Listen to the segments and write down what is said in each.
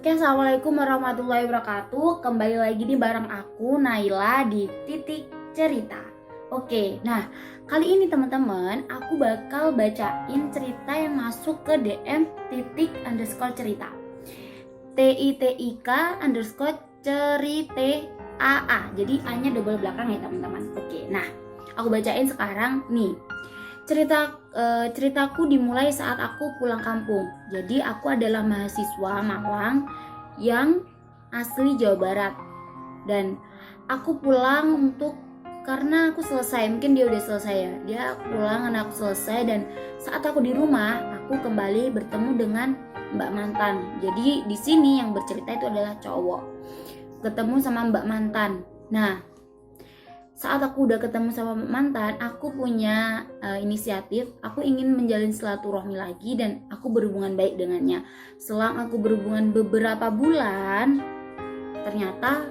Oke, assalamualaikum warahmatullahi wabarakatuh. Kembali lagi nih bareng aku Naila di Titik Cerita. Oke, nah kali ini teman-teman aku bakal bacain cerita yang masuk ke DM titik_cerita TITIK_cerita. Jadi A-nya double belakang ya teman-teman. Oke, nah aku bacain sekarang nih. Ceritaku dimulai saat aku pulang kampung. Jadi aku adalah mahasiswa Malang yang asli Jawa Barat. Dan aku pulang karena aku selesai. Mungkin dia udah selesai ya. Dia pulang karena aku selesai, dan saat aku di rumah, aku kembali bertemu dengan Mbak Mantan. Jadi di sini yang bercerita itu adalah cowok. Ketemu sama Mbak Mantan. Nah, saat aku udah ketemu sama mantan, aku punya inisiatif. Aku ingin menjalin silaturahmi lagi dan aku berhubungan baik dengannya. Selang aku berhubungan beberapa bulan, ternyata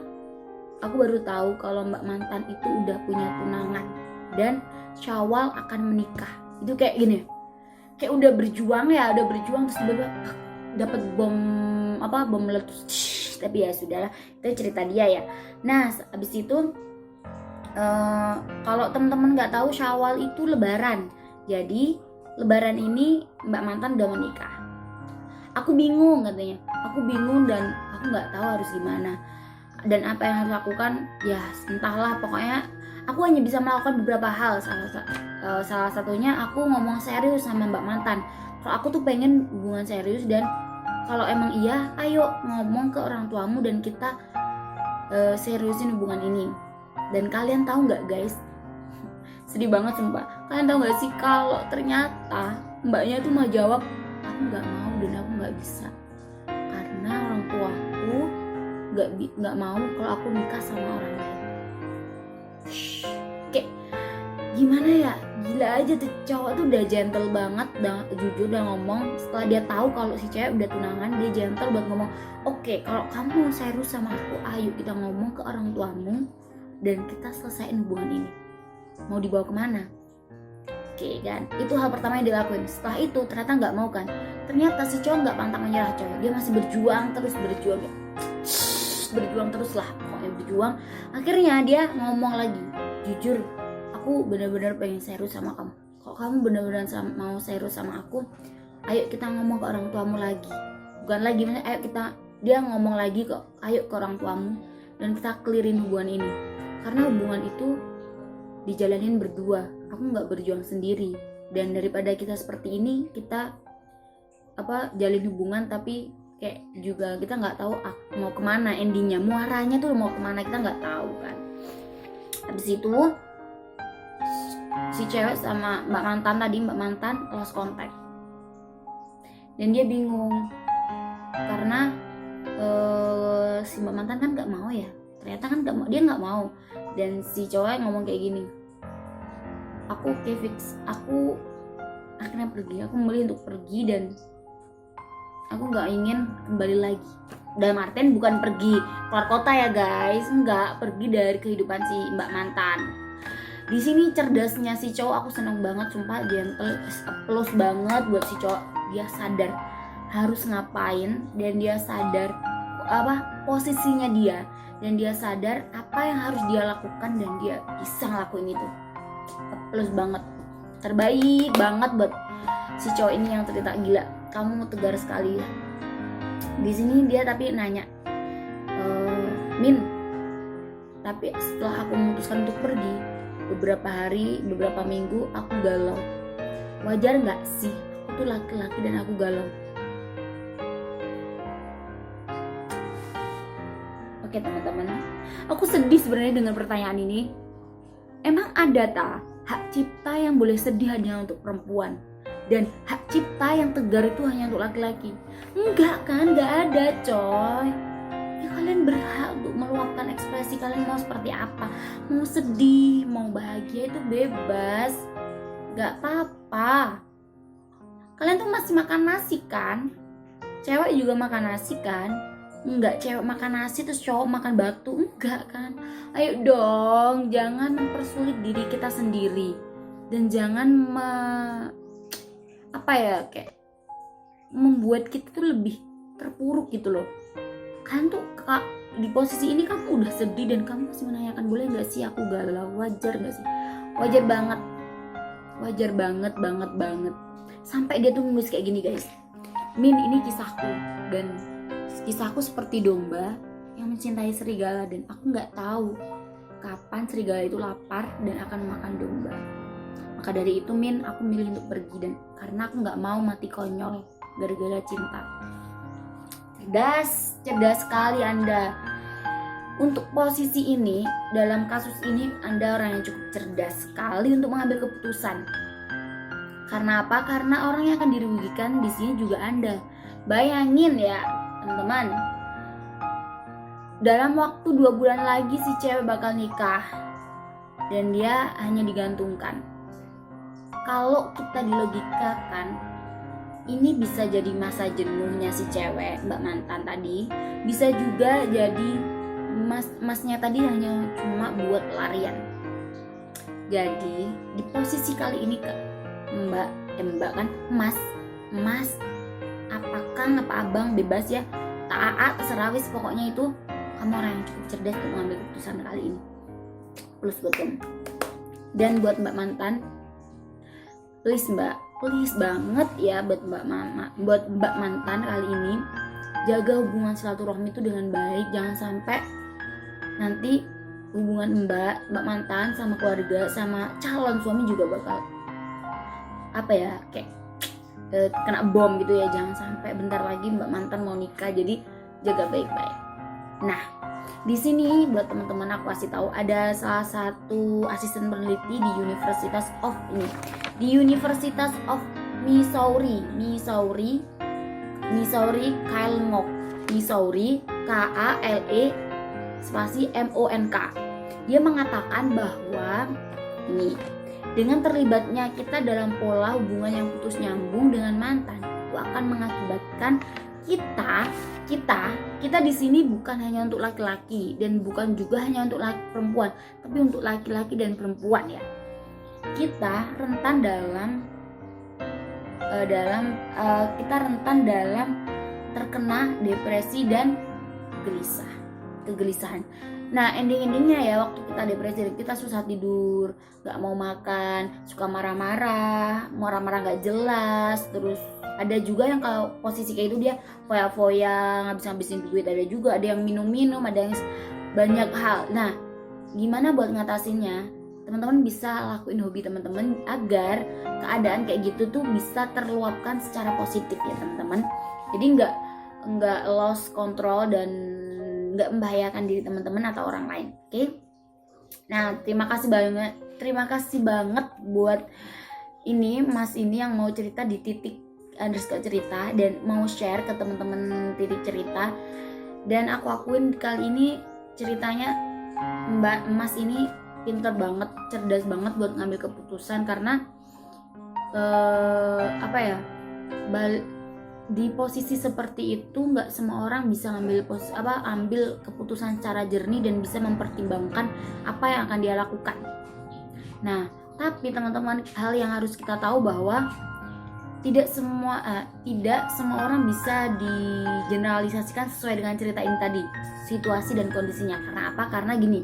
aku baru tahu kalau Mbak Mantan itu udah punya tunangan dan Syawal akan menikah. Itu kayak gini, kayak udah berjuang terus tiba-tiba dapat bom meletus. Tapi ya sudahlah, itu cerita dia ya. Nah, abis itu kalau teman-teman nggak tahu, Syawal itu Lebaran. Jadi Lebaran ini Mbak Mantan udah menikah. Aku bingung katanya. Aku bingung dan aku nggak tahu harus gimana. Dan apa yang harus lakukan? Ya entahlah. Pokoknya aku hanya bisa melakukan beberapa hal. Salah satunya aku ngomong serius sama Mbak Mantan. Kalau aku tuh pengen hubungan serius, dan kalau emang iya, ayo ngomong ke orang tuamu dan kita seriusin hubungan ini. Dan kalian tahu nggak guys, sedih banget sumpah. Kalian tahu nggak sih kalau ternyata mbaknya tuh mau jawab, aku nggak mau dan aku nggak bisa karena orang tuaku nggak mau kalau aku nikah sama orang lain. Kayak gimana ya, gila aja tuh cowok tuh udah gentle banget, udah jujur, udah ngomong. Setelah dia tahu kalau si cewek udah tunangan, dia gentle buat ngomong, oke, kalau kamu mau serius sama aku, ayo kita ngomong ke orang tuamu dan kita selesaiin hubungan ini. Mau dibawa kemana? Oke kan, itu hal pertama yang dilakuin. Setelah itu ternyata nggak mau kan. Ternyata si cowok nggak pantang menyerah coy. Dia masih berjuang terus lah, pokoknya berjuang. Akhirnya dia ngomong lagi, jujur, aku benar-benar pengen serius sama kamu. Kalau kamu benar-benar mau serius sama aku, ayo kita ngomong ke orang tuamu lagi. Bukan lagi, ayo dia ngomong lagi kok, ayo ke orang tuamu dan kita clearin hubungan ini. Karena hubungan itu dijalanin berdua, aku nggak berjuang sendiri. Dan daripada kita seperti ini, kita jalin hubungan tapi kayak juga kita nggak tahu mau kemana endingnya, muaranya tuh mau kemana kita nggak tahu kan. Habis itu si cewek sama Mbak Mantan lost contact dan dia bingung karena si Mbak Mantan kan nggak mau ya. Ternyata kan dia nggak mau. Dan si cowok ngomong kayak gini, aku fix, aku akhirnya pergi, aku memilih untuk pergi dan aku nggak ingin kembali lagi. Dalam artian bukan pergi keluar kota ya guys, nggak, pergi dari kehidupan si Mbak Mantan. Di sini cerdasnya si cowok aku seneng banget, sumpah, gentle, plus banget buat si cowok. Dia sadar harus ngapain dan dia sadar posisinya dia, dan dia sadar apa yang harus dia lakukan dan dia bisa ngelakuin itu. Plus banget, terbaik banget buat si cowok ini yang cerita. Gila, kamu tegar sekali ya. Di sini dia tapi nanya, Min, tapi setelah aku memutuskan untuk pergi, beberapa hari, beberapa minggu aku galau. Wajar nggak sih? Aku tuh laki-laki dan aku galau. Oke teman-teman, aku sedih sebenarnya dengan pertanyaan ini. Emang ada hak cipta yang boleh sedih hanya untuk perempuan, dan hak cipta yang tegar itu hanya untuk laki-laki? Enggak kan, enggak ada coy. Ya kalian berhak untuk meluapkan ekspresi kalian mau seperti apa. Mau sedih, mau bahagia itu bebas, enggak apa-apa. Kalian tuh masih makan nasi kan? Cewek juga makan nasi kan? Enggak, cewek makan nasi terus cowok makan batu, enggak kan? Ayo dong, jangan mempersulit diri kita sendiri, dan jangan kayak membuat kita tuh lebih terpuruk gitu loh. Kan tuh di posisi ini kamu udah sedih dan kamu masih menanyakan boleh nggak sih aku galau, wajar nggak sih? Wajar banget, banget. Sampai dia tuh nulis kayak gini guys, Min, ini kisahku, dan kisahku seperti domba yang mencintai serigala, dan aku nggak tahu kapan serigala itu lapar dan akan makan domba. Maka dari itu Min, aku milih untuk pergi, dan karena aku nggak mau mati konyol gara-gara cinta. Cerdas sekali Anda. Untuk posisi ini, dalam kasus ini Anda orang yang cukup cerdas sekali untuk mengambil keputusan. Karena apa? Karena orang yang akan dirugikan di sini juga Anda. Bayangin ya teman-teman, dalam waktu 2 bulan lagi si cewek bakal nikah dan dia hanya digantungkan. Kalau kita dilogikakan, ini bisa jadi masa jenuhnya si cewek, mbak mantan tadi. Bisa juga jadi masnya tadi hanya cuma buat pelarian. Jadi di posisi kali ini mbak kan, mas apa kang apa abang bebas ya, taat terserah wis, pokoknya itu kamu orang yang cukup cerdas untuk mengambil keputusan kali ini. Plus buat kamu. Dan buat mbak mantan, please banget ya buat mbak mantan kali ini, jaga hubungan silaturahmi itu dengan baik. Jangan sampai nanti hubungan mbak mantan sama keluarga sama calon suami juga bakal kayak kena bom gitu ya. Jangan sampai bentar lagi mbak mantan mau nikah, jadi jaga baik-baik. Nah, di sini buat teman-teman aku kasih tahu, ada salah satu asisten peneliti di Universitas of Missouri, Kyle Monk, Missouri, KALE spasi MONK. Dia mengatakan bahwa ini, dengan terlibatnya kita dalam pola hubungan yang putus nyambung dengan mantan, itu akan mengakibatkan kita di sini bukan hanya untuk laki-laki dan bukan juga hanya untuk perempuan, tapi untuk laki-laki dan perempuan ya. Kita rentan dalam terkena depresi dan kegelisahan. Nah, endingnya ya, waktu kita depresi, kita susah tidur, gak mau makan, suka marah-marah gak jelas. Terus ada juga yang kalau posisi kayak itu dia foya-foya, ngabis-ngabisin duit. Ada juga, ada yang minum-minum, ada yang banyak hal. Nah, gimana buat ngatasinnya? Teman-teman bisa lakuin hobi teman-teman agar keadaan kayak gitu tuh bisa terluapkan secara positif ya teman-teman. Jadi nggak lost control dan nggak membahayakan diri teman-teman atau orang lain. Oke? Nah, terima kasih banget buat Mas ini yang mau cerita di _cerita dan mau share ke teman-teman cerita. Dan aku akuin kali ini ceritanya Mas ini pintar banget, cerdas banget buat ngambil keputusan, karena di posisi seperti itu nggak semua orang bisa ambil keputusan secara jernih dan bisa mempertimbangkan apa yang akan dia lakukan. Nah, tapi teman-teman, hal yang harus kita tahu bahwa tidak semua orang bisa digeneralisasikan sesuai dengan cerita ini tadi, situasi dan kondisinya. Karena apa? Karena gini,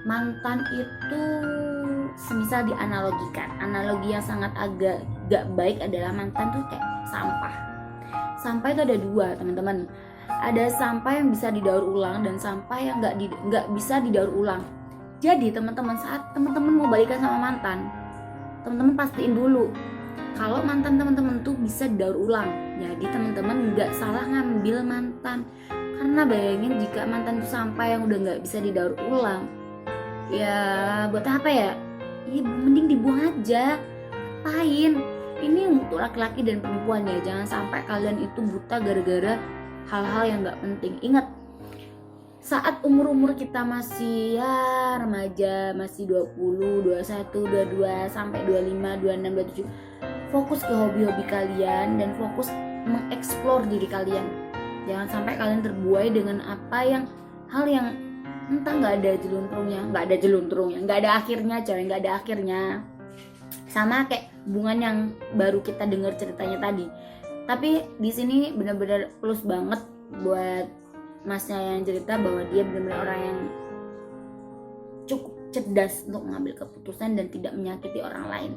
mantan itu semisal dianalogikan, analogi yang sangat agak gak baik adalah mantan tuh kayak sampah. Sampah itu ada 2 teman-teman. Ada sampah yang bisa didaur ulang dan sampah yang nggak bisa didaur ulang. Jadi teman-teman, saat teman-teman mau balikan sama mantan, teman-teman pastiin dulu kalau mantan teman-teman tuh bisa didaur ulang. Jadi teman-teman nggak salah ngambil mantan, karena bayangin jika mantan itu sampah yang udah nggak bisa didaur ulang, ya buat apa ya? Mending dibuang aja. Ngapain? Ini untuk laki-laki dan perempuan ya. Jangan sampai kalian itu buta gara-gara hal-hal yang gak penting. Ingat, saat umur-umur kita masih remaja, masih 20, 21, 22, sampai 25, 26, 27, fokus ke hobi-hobi kalian dan fokus mengeksplor diri kalian. Jangan sampai kalian terbuai dengan hal yang entah nggak ada jelunturungnya, nggak ada akhirnya. Sama kayak hubungan yang baru kita dengar ceritanya tadi, Tapi di sini benar-benar plus banget buat masnya yang cerita bahwa dia benar-benar orang yang cukup cerdas untuk mengambil keputusan dan tidak menyakiti orang lain.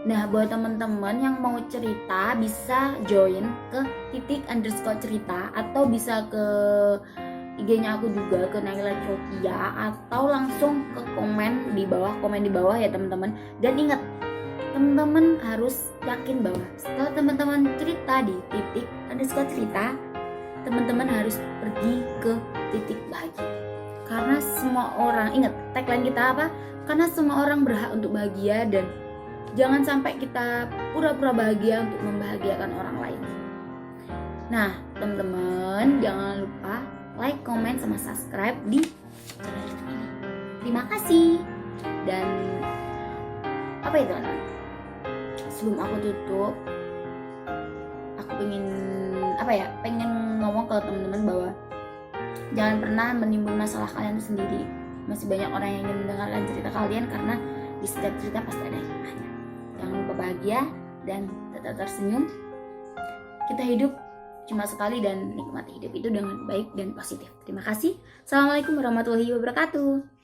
Nah, buat teman-teman yang mau cerita bisa join ke @_cerita atau bisa ke IG-nya aku juga, ke Naila Cokia, atau langsung ke komen di bawah ya teman-teman. Dan ingat, teman-teman harus yakin bahwa setelah teman-teman cerita di @_cerita, teman-teman harus pergi ke titik bahagia. Karena semua orang, ingat tagline kita apa? Karena semua orang berhak untuk bahagia, dan jangan sampai kita pura-pura bahagia untuk membahagiakan orang lain. Nah, teman-teman jangan lupa like, comment, sama subscribe di channel YouTube ini. Terima kasih. Dan apa itu teman-teman? Sebelum aku tutup, aku pengen ngomong ke teman-teman bahwa jangan pernah menimbun masalah kalian sendiri. Masih banyak orang yang ingin mendengarkan cerita kalian, karena di setiap cerita pasti ada hikmahnya. Jangan lupa bahagia dan tetap tersenyum. Kita hidup cuma sekali, dan nikmati hidup itu dengan baik dan positif. Terima kasih. Assalamualaikum warahmatullahi wabarakatuh.